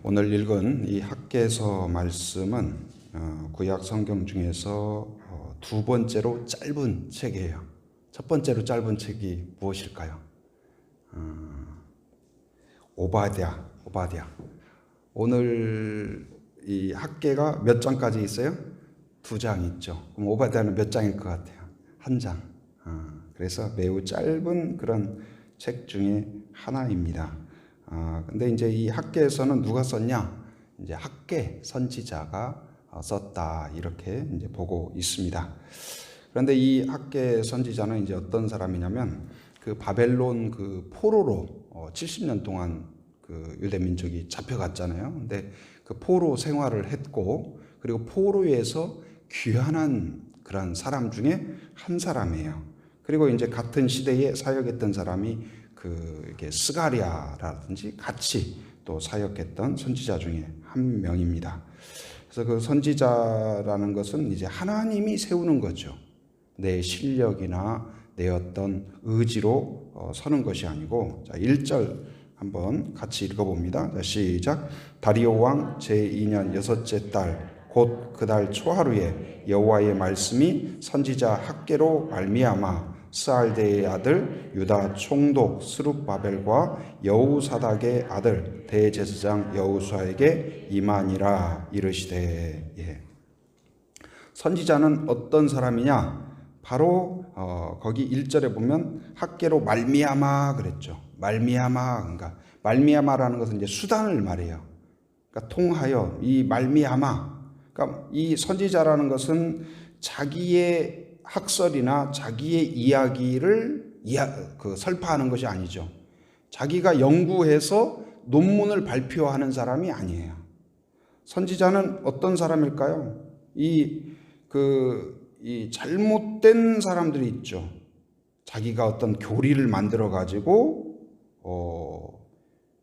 오늘 읽은 이 학개서 말씀은 구약 성경 중에서 두 번째로 짧은 책이에요. 첫 번째로 짧은 책이 무엇일까요? 오바댜. 오늘 이 학개가 몇 장까지 있어요? 2장 있죠. 그럼 오바댜는 몇 장일 것 같아요? 1장. 그래서 매우 짧은 그런 책 중에 하나입니다. 근데 이제 이 학개에서는 누가 썼냐? 이제 학개 선지자가 썼다 이렇게 이제 보고 있습니다. 그런데 이 학개 선지자는 이제 어떤 사람이냐면 그 바벨론 그 포로로 70년 동안 그 유대 민족이 잡혀갔잖아요. 근데 그 포로 생활을 했고 그리고 포로에서 귀환한 그런 사람 중에 한 사람이에요. 그리고 이제 같은 시대에 사역했던 사람이 이렇게 스가랴라든지 같이 또 사역했던 선지자 중에 한 명입니다. 그래서 그 선지자라는 것은 이제 하나님이 세우는 거죠. 내 실력이나 내 어떤 의지로 서는 것이 아니고, 자, 1절 한번 같이 읽어봅니다. 자, 시작. 다리오 왕 제2년 6째 달 곧 그 달 초하루에 여호와의 말씀이 선지자 학개로 말미암아 스알데의 아들 유다 총독 스룹바벨과 여우사닥의 아들 대제사장 여호수아에게 임하니라. 이르시되. 선지자는 어떤 사람이냐? 바로 거기 1절에 보면 학개로 말미암아 그랬죠. 말미암아. 그러니까 말미암아라는 것은 이제 수단을 말해요. 그러니까 통하여 이 말미암아. 그러니까 이 선지자라는 것은 자기의 학설이나 자기의 이야기를 설파하는 것이 아니죠. 자기가 연구해서 논문을 발표하는 사람이 아니에요. 선지자는 어떤 사람일까요? 이 잘못된 사람들이 있죠. 자기가 어떤 교리를 만들어 가지고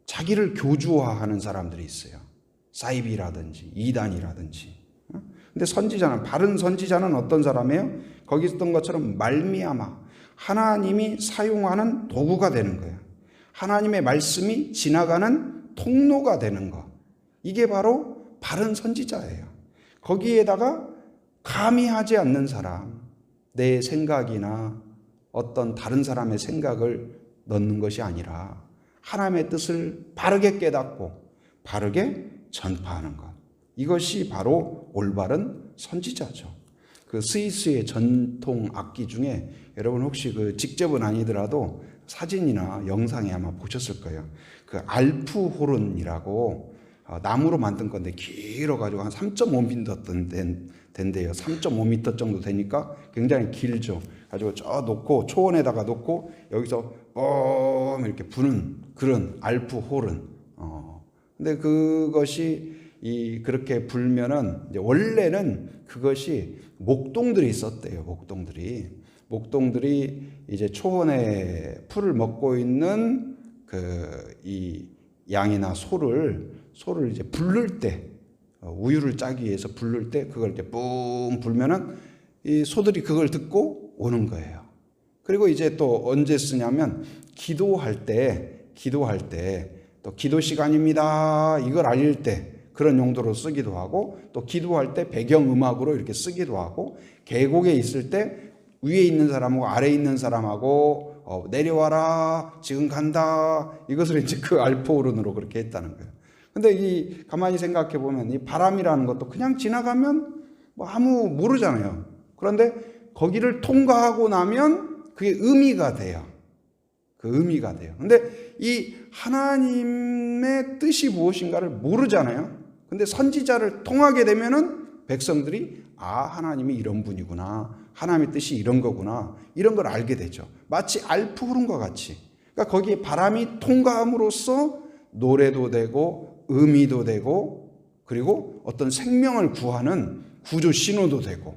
자기를 교주화하는 사람들이 있어요. 사이비라든지 이단이라든지. 근데 선지자는, 바른 선지자는 어떤 사람이에요? 거기 있었던 것처럼 말미암아 하나님이 사용하는 도구가 되는 거예요. 하나님의 말씀이 지나가는 통로가 되는 것. 이게 바로 바른 선지자예요. 거기에다가 감히 하지 않는 사람, 내 생각이나 어떤 다른 사람의 생각을 넣는 것이 아니라 하나님의 뜻을 바르게 깨닫고 바르게 전파하는 것. 이것이 바로 올바른 선지자죠. 그 스위스의 전통 악기 중에 여러분 혹시 그 직접은 아니더라도 사진이나 영상에 아마 보셨을 거예요. 그 알프 호른이라고 나무로 만든 건데 길어가지고 한 3.5m 된대요. 3.5m 정도 되니까 굉장히 길죠. 가지고 저 놓고 초원에다가 놓고 여기서 이렇게 부는 그런 알프 호른. 근데 그것이 그렇게 불면은 이제 원래는 그것이 목동들이 있었대요. 목동들이 이제 초원에 풀을 먹고 있는 이 양이나 소를 이제 부를 때 우유를 짜기 위해서 부를 때 그걸 이제 뿡 불면은 이 소들이 그걸 듣고 오는 거예요. 그리고 이제 또 언제 쓰냐면 기도할 때 또 기도 시간입니다. 이걸 알릴 때 그런 용도로 쓰기도 하고 또 기도할 때 배경음악으로 이렇게 쓰기도 하고 계곡에 있을 때 위에 있는 사람하고 아래에 있는 사람하고 내려와라 지금 간다 이것을 이제 그 알포른으로 그렇게 했다는 거예요. 근데 가만히 생각해 보면 이 바람이라는 것도 그냥 지나가면 뭐 아무 모르잖아요. 그런데 거기를 통과하고 나면 그게 의미가 돼요. 근데 이 하나님의 뜻이 무엇인가를 모르잖아요. 근데 선지자를 통하게 되면은 백성들이 하나님이 이런 분이구나. 하나님의 뜻이 이런 거구나. 이런 걸 알게 되죠. 마치 알프 호른과 같이. 그러니까 거기에 바람이 통과함으로써 노래도 되고 의미도 되고 그리고 어떤 생명을 구하는 구조 신호도 되고.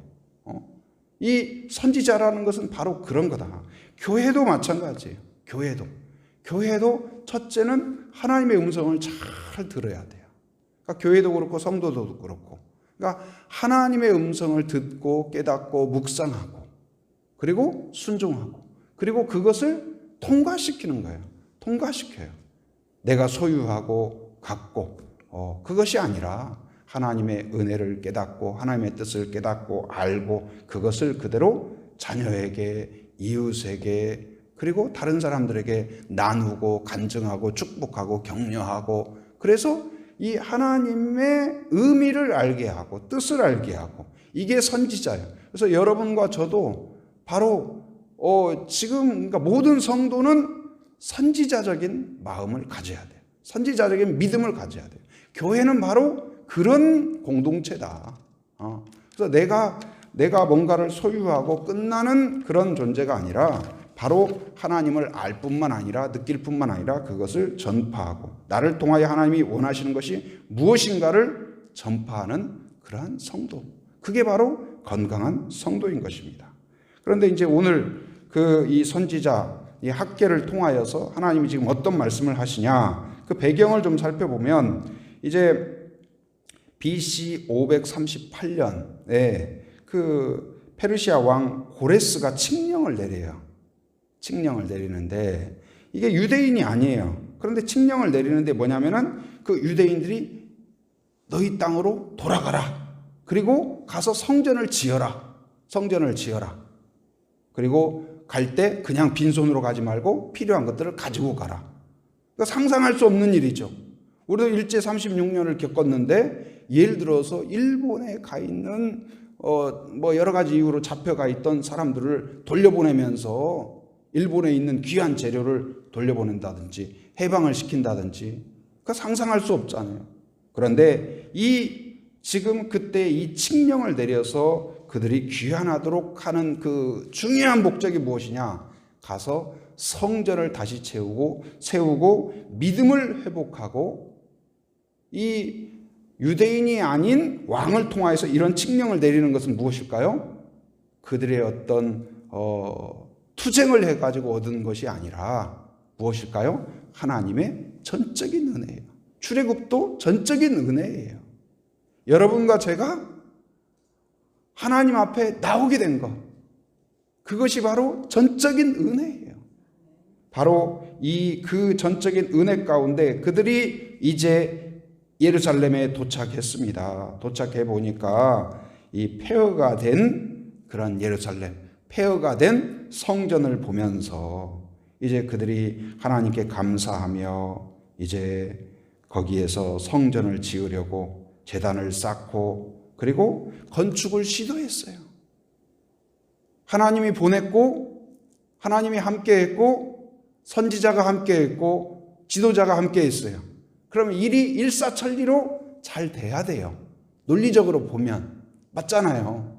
이 선지자라는 것은 바로 그런 거다. 교회도 마찬가지예요. 교회도 첫째는 하나님의 음성을 잘 들어야 돼요. 그러니까 교회도 그렇고 성도도 그렇고. 그러니까 하나님의 음성을 듣고 깨닫고 묵상하고 그리고 순종하고 그리고 그것을 통과시키는 거예요. 통과시켜요. 내가 소유하고 갖고 그것이 아니라 하나님의 은혜를 깨닫고 하나님의 뜻을 깨닫고 알고 그것을 그대로 자녀에게, 이웃에게, 그리고 다른 사람들에게 나누고 간증하고 축복하고 격려하고, 그래서 이 하나님의 의미를 알게 하고 뜻을 알게 하고, 이게 선지자예요. 그래서 여러분과 저도 바로 지금 그러니까 모든 성도는 선지자적인 마음을 가져야 돼요. 선지자적인 믿음을 가져야 돼요. 교회는 바로 그런 공동체다. 그래서 내가 뭔가를 소유하고 끝나는 그런 존재가 아니라 바로 하나님을 알 뿐만 아니라 느낄 뿐만 아니라 그것을 전파하고 나를 통하여 하나님이 원하시는 것이 무엇인가를 전파하는 그러한 성도. 그게 바로 건강한 성도인 것입니다. 그런데 이제 오늘 이 선지자 이 학개를 통하여서 하나님이 지금 어떤 말씀을 하시냐, 그 배경을 좀 살펴보면 이제 BC 538년에 그 페르시아 왕 고레스가 칙령을 내려요. 칙령을 내리는데 이게 유대인이 아니에요. 그런데 칙령을 내리는데 뭐냐면은 그 유대인들이 너희 땅으로 돌아가라. 그리고 가서 성전을 지어라. 성전을 지어라. 그리고 갈 때 그냥 빈손으로 가지 말고 필요한 것들을 가지고 가라. 그러니까 상상할 수 없는 일이죠. 우리도 일제 36년을 겪었는데 예를 들어서 일본에 가 있는 뭐 여러 가지 이유로 잡혀가 있던 사람들을 돌려보내면서 일본에 있는 귀한 재료를 돌려보낸다든지 해방을 시킨다든지, 그러니까 상상할 수 없잖아요. 그런데 지금 그때 이 칙령을 내려서 그들이 귀환하도록 하는 그 중요한 목적이 무엇이냐? 가서 성전을 다시 세우고 믿음을 회복하고, 이 유대인이 아닌 왕을 통하여서 이런 칙령을 내리는 것은 무엇일까요? 그들의 어떤 투쟁을 해가지고 얻은 것이 아니라 무엇일까요? 하나님의 전적인 은혜예요. 출애굽도 전적인 은혜예요. 여러분과 제가 하나님 앞에 나오게 된 것, 그것이 바로 전적인 은혜예요. 바로 그 전적인 은혜 가운데 그들이 이제 예루살렘에 도착했습니다. 도착해 보니까 이 폐허가 된 그런 예루살렘, 폐허가 된 성전을 보면서 이제 그들이 하나님께 감사하며 이제 거기에서 성전을 지으려고 제단을 쌓고 그리고 건축을 시도했어요. 하나님이 보냈고 하나님이 함께했고 선지자가 함께했고 지도자가 함께했어요. 그러면 일이 일사천리로 잘 돼야 돼요. 논리적으로 보면 맞잖아요.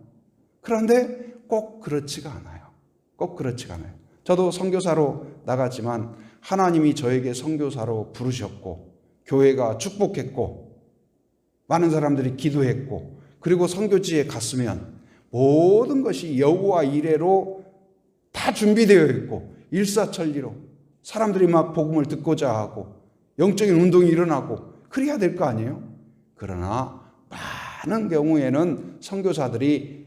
그런데 꼭 그렇지가 않아요. 꼭 그렇지가 않아요. 저도 선교사로 나갔지만 하나님이 저에게 선교사로 부르셨고 교회가 축복했고 많은 사람들이 기도했고 그리고 선교지에 갔으면 모든 것이 여호와 이레로 다 준비되어 있고 일사천리로 사람들이 막 복음을 듣고자 하고 영적인 운동이 일어나고 그래야 될 거 아니에요? 그러나 많은 경우에는 선교사들이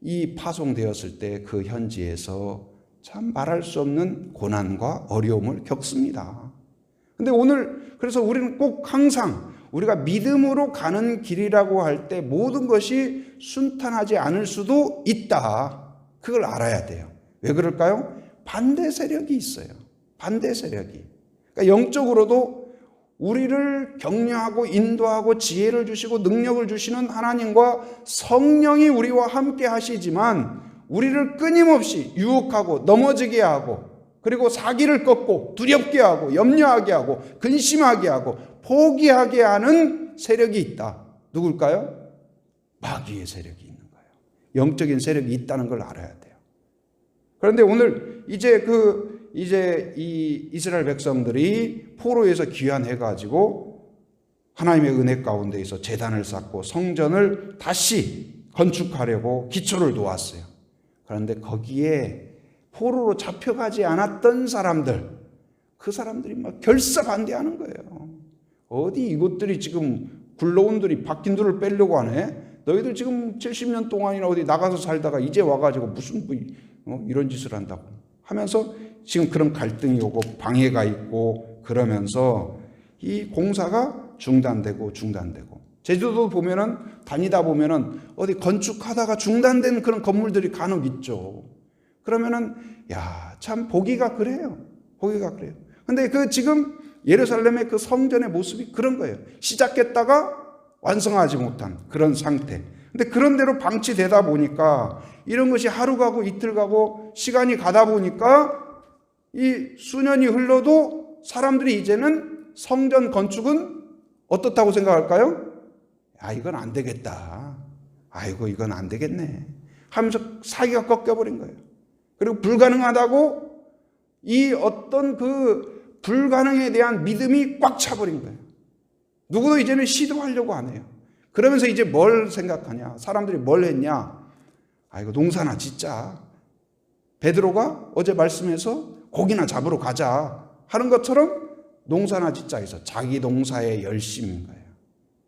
이 파송되었을 때 그 현지에서 참 말할 수 없는 고난과 어려움을 겪습니다. 근데 오늘 그래서 우리는 꼭 항상 우리가 믿음으로 가는 길이라고 할 때 모든 것이 순탄하지 않을 수도 있다. 그걸 알아야 돼요. 왜 그럴까요? 반대 세력이 있어요. 반대 세력이. 그러니까 영적으로도 우리를 격려하고 인도하고 지혜를 주시고 능력을 주시는 하나님과 성령이 우리와 함께 하시지만 우리를 끊임없이 유혹하고 넘어지게 하고 그리고 사기를 꺾고 두렵게 하고 염려하게 하고 근심하게 하고 포기하게 하는 세력이 있다. 누굴까요? 마귀의 세력이 있는 거예요. 영적인 세력이 있다는 걸 알아야 돼요. 그런데 오늘 이제 이 이스라엘 백성들이 포로에서 귀환해 가지고 하나님의 은혜 가운데에서 제단을 쌓고 성전을 다시 건축하려고 기초를 놓았어요. 그런데 거기에 포로로 잡혀가지 않았던 사람들, 그 사람들이 막 결사반대하는 거예요. 어디 이것들이 지금 굴러온들이 바뀐들을 빼려고 하네? 너희들 지금 70년 동안이나 어디 나가서 살다가 이제 와가지고 무슨 이런 짓을 한다고 하면서 지금 그런 갈등이 오고 방해가 있고 그러면서 이 공사가 중단되고. 제주도 보면은 다니다 보면은 어디 건축하다가 중단된 그런 건물들이 간혹 있죠. 그러면은 참 보기가 그래요. 근데 그 지금 예루살렘의 그 성전의 모습이 그런 거예요. 시작했다가 완성하지 못한 그런 상태. 근데 그런 대로 방치되다 보니까 이런 것이 하루 가고 이틀 가고 시간이 가다 보니까 이 수년이 흘러도 사람들이 이제는 성전 건축은 어떻다고 생각할까요? 이건 안 되겠다. 아이고, 이건 안 되겠네. 하면서 사기가 꺾여버린 거예요. 그리고 불가능하다고 이 어떤 그 불가능에 대한 믿음이 꽉 차버린 거예요. 누구도 이제는 시도하려고 안 해요. 그러면서 이제 뭘 생각하냐? 사람들이 뭘 했냐? 이거 농사나 짓자. 베드로가 어제 말씀에서 고기나 잡으러 가자 하는 것처럼 농사나 짓자 해서 자기 농사에 열심인 거예요.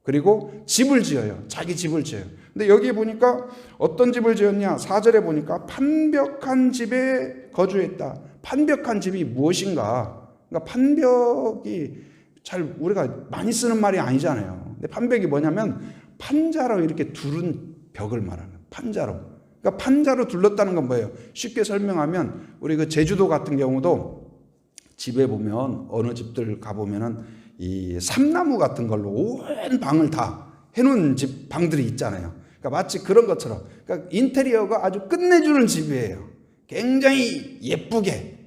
그리고 집을 지어요. 자기 집을 지어요. 근데 여기 보니까 어떤 집을 지었냐? 4절에 보니까 판벽한 집에 거주했다. 판벽한 집이 무엇인가? 그러니까 판벽이 잘 우리가 많이 쓰는 말이 아니잖아요. 근데 판벽이 뭐냐면 판자로 이렇게 두른 벽을 말하는 판자로. 그러니까 판자로 둘렀다는 건 뭐예요? 쉽게 설명하면 우리 그 제주도 같은 경우도 집에 보면 어느 집들 가보면은 이 삼나무 같은 걸로 온 방을 다 해놓은 집 방들이 있잖아요. 그러니까 마치 그런 것처럼 그러니까 인테리어가 아주 끝내주는 집이에요. 굉장히 예쁘게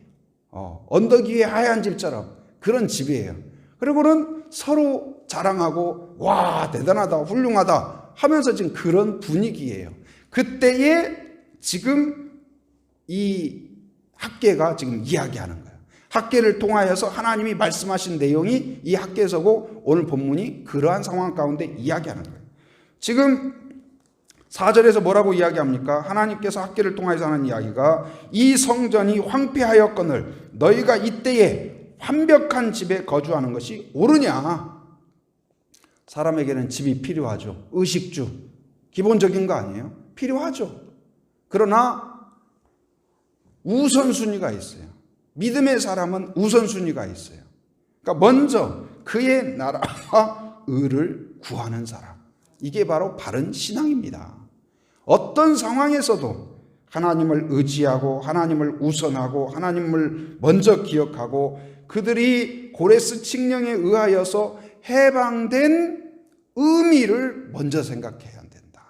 언덕 위에 하얀 집처럼 그런 집이에요. 그리고는 서로 자랑하고 와 대단하다 훌륭하다 하면서 지금 그런 분위기예요. 그때에 지금 이 학개가 지금 이야기하는 거예요. 학개를 통하여서 하나님이 말씀하신 내용이 이 학개서고 오늘 본문이 그러한 상황 가운데 이야기하는 거예요. 지금 4절에서 뭐라고 이야기합니까? 하나님께서 학개를 통하여서 하는 이야기가 이 성전이 황폐하였거늘 너희가 이때에 완벽한 집에 거주하는 것이 옳으냐? 사람에게는 집이 필요하죠. 의식주 기본적인 거 아니에요? 필요하죠. 그러나 우선순위가 있어요. 믿음의 사람은 우선순위가 있어요. 그러니까 먼저 그의 나라와 의를 구하는 사람. 이게 바로 바른 신앙입니다. 어떤 상황에서도 하나님을 의지하고 하나님을 우선하고 하나님을 먼저 기억하고 그들이 고레스 칙령에 의하여서 해방된 의미를 먼저 생각해야 된다.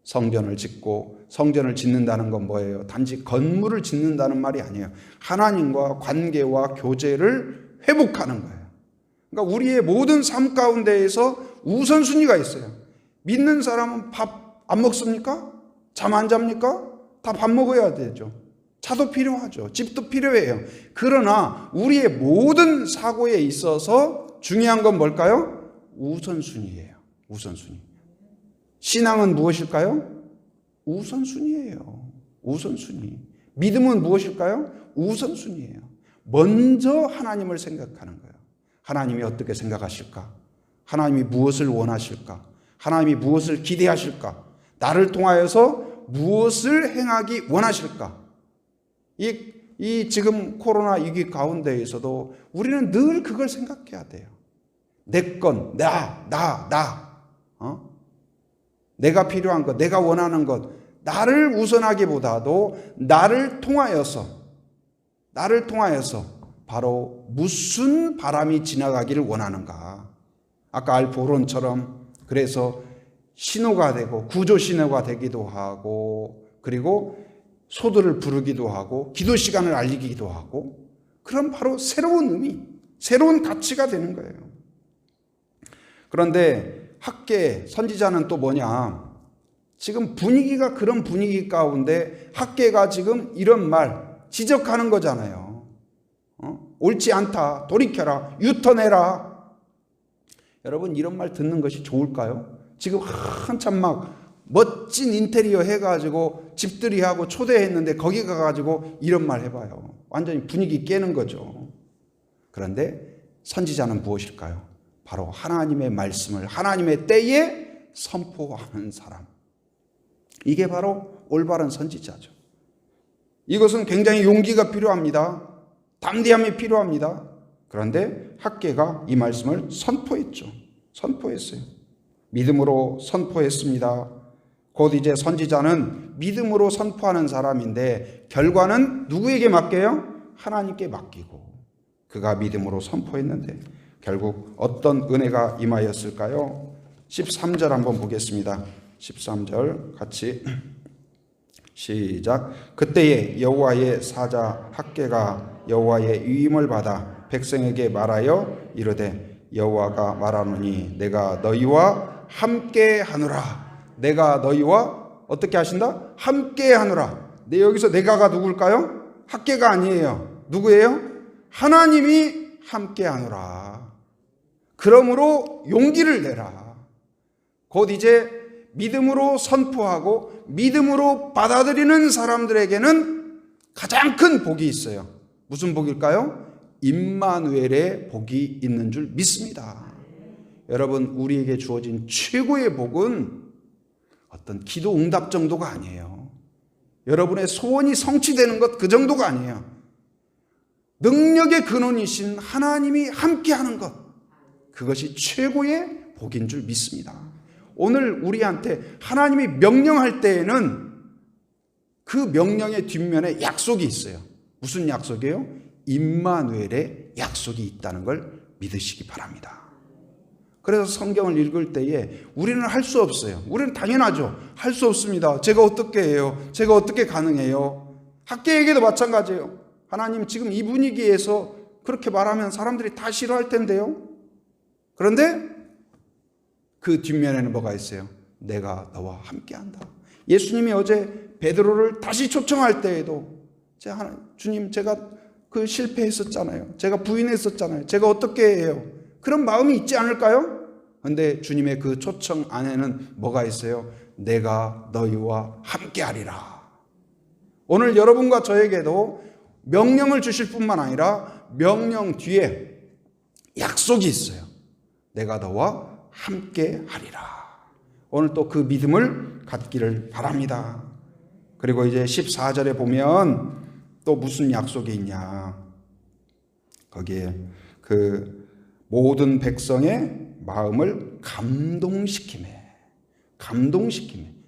성전을 짓고 성전을 짓는다는 건 뭐예요? 단지 건물을 짓는다는 말이 아니에요. 하나님과 관계와 교제를 회복하는 거예요. 그러니까 우리의 모든 삶 가운데에서 우선순위가 있어요. 믿는 사람은 밥 안 먹습니까? 잠 안 잡니까? 다 밥 먹어야 되죠. 차도 필요하죠. 집도 필요해요. 그러나 우리의 모든 사고에 있어서 중요한 건 뭘까요? 우선순위예요. 우선순위. 신앙은 무엇일까요? 우선순위예요. 우선순위. 믿음은 무엇일까요? 우선순위예요. 먼저 하나님을 생각하는 거예요. 하나님이 어떻게 생각하실까? 하나님이 무엇을 원하실까? 하나님이 무엇을 기대하실까? 나를 통하여서 무엇을 행하기 원하실까? 이 지금 코로나 위기 가운데에서도 우리는 늘 그걸 생각해야 돼요. 내 건, 내가 필요한 것, 내가 원하는 것, 나를 우선하기보다도 나를 통하여서 바로 무슨 바람이 지나가기를 원하는가. 아까 알포론처럼 그래서 신호가 되고 구조 신호가 되기도 하고 그리고 소들을 부르기도 하고 기도 시간을 알리기도 하고 그런 바로 새로운 의미, 새로운 가치가 되는 거예요. 그런데 학개 선지자는 또 뭐냐? 지금 분위기가 그런 분위기 가운데 학개가 지금 이런 말 지적하는 거잖아요. 옳지 않다. 돌이켜라. 유턴해라. 여러분 이런 말 듣는 것이 좋을까요? 지금 한참 막 멋진 인테리어 해가지고 집들이 하고 초대했는데 거기 가가지고 이런 말 해봐요. 완전히 분위기 깨는 거죠. 그런데 선지자는 무엇일까요? 바로 하나님의 말씀을 하나님의 때에 선포하는 사람. 이게 바로 올바른 선지자죠. 이것은 굉장히 용기가 필요합니다. 담대함이 필요합니다. 그런데 학개가 이 말씀을 선포했죠. 선포했어요. 믿음으로 선포했습니다. 곧 이제 선지자는 믿음으로 선포하는 사람인데 결과는 누구에게 맡겨요? 하나님께 맡기고 그가 믿음으로 선포했는데 결국 어떤 은혜가 임하였을까요? 13절 한번 보겠습니다. 13절 같이 시작. 그때에 여호와의 사자 학개가 여호와의 위임을 받아 백성에게 말하여 이르되 여호와가 말하노니 내가 너희와 함께 하노라. 내가 너희와 어떻게 하신다? 함께 하노라. 네, 여기서 내가가 누굴까요? 학개가 아니에요. 누구예요? 하나님이 함께 하노라. 그러므로 용기를 내라. 곧 이제 믿음으로 선포하고 믿음으로 받아들이는 사람들에게는 가장 큰 복이 있어요. 무슨 복일까요? 임마누엘의 복이 있는 줄 믿습니다. 여러분, 우리에게 주어진 최고의 복은 어떤 기도 응답 정도가 아니에요. 여러분의 소원이 성취되는 것 그 정도가 아니에요. 능력의 근원이신 하나님이 함께하는 것, 그것이 최고의 복인 줄 믿습니다. 오늘 우리한테 하나님이 명령할 때에는 그 명령의 뒷면에 약속이 있어요. 무슨 약속이에요? 임마누엘의 약속이 있다는 걸 믿으시기 바랍니다. 그래서 성경을 읽을 때에 우리는 할 수 없어요. 우리는 당연하죠. 할 수 없습니다. 제가 어떻게 해요? 제가 어떻게 가능해요? 학계에게도 마찬가지예요. 하나님 지금 이 분위기에서 그렇게 말하면 사람들이 다 싫어할 텐데요. 그런데 그 뒷면에는 뭐가 있어요? 내가 너와 함께한다. 예수님이 어제 베드로를 다시 초청할 때에도 주님 제가 실패했었잖아요. 제가 부인했었잖아요. 제가 어떻게 해요? 그런 마음이 있지 않을까요? 그런데 주님의 그 초청 안에는 뭐가 있어요? 내가 너희와 함께하리라. 오늘 여러분과 저에게도 명령을 주실 뿐만 아니라 명령 뒤에 약속이 있어요. 내가 너와 함께하리라. 오늘 또 그 믿음을 갖기를 바랍니다. 그리고 이제 14절에 보면 또 무슨 약속이 있냐? 거기에 그 모든 백성의 마음을 감동시키네.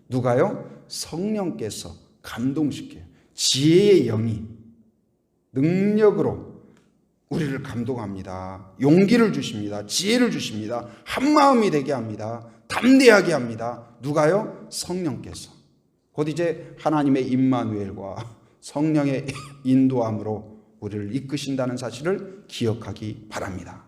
누가요? 성령께서 감동시켜요. 지혜의 영이 능력으로 우리를 감동합니다. 용기를 주십니다. 지혜를 주십니다. 한마음이 되게 합니다. 담대하게 합니다. 누가요? 성령께서. 곧 이제 하나님의 임마누엘과 성령의 인도함으로 우리를 이끄신다는 사실을 기억하기 바랍니다.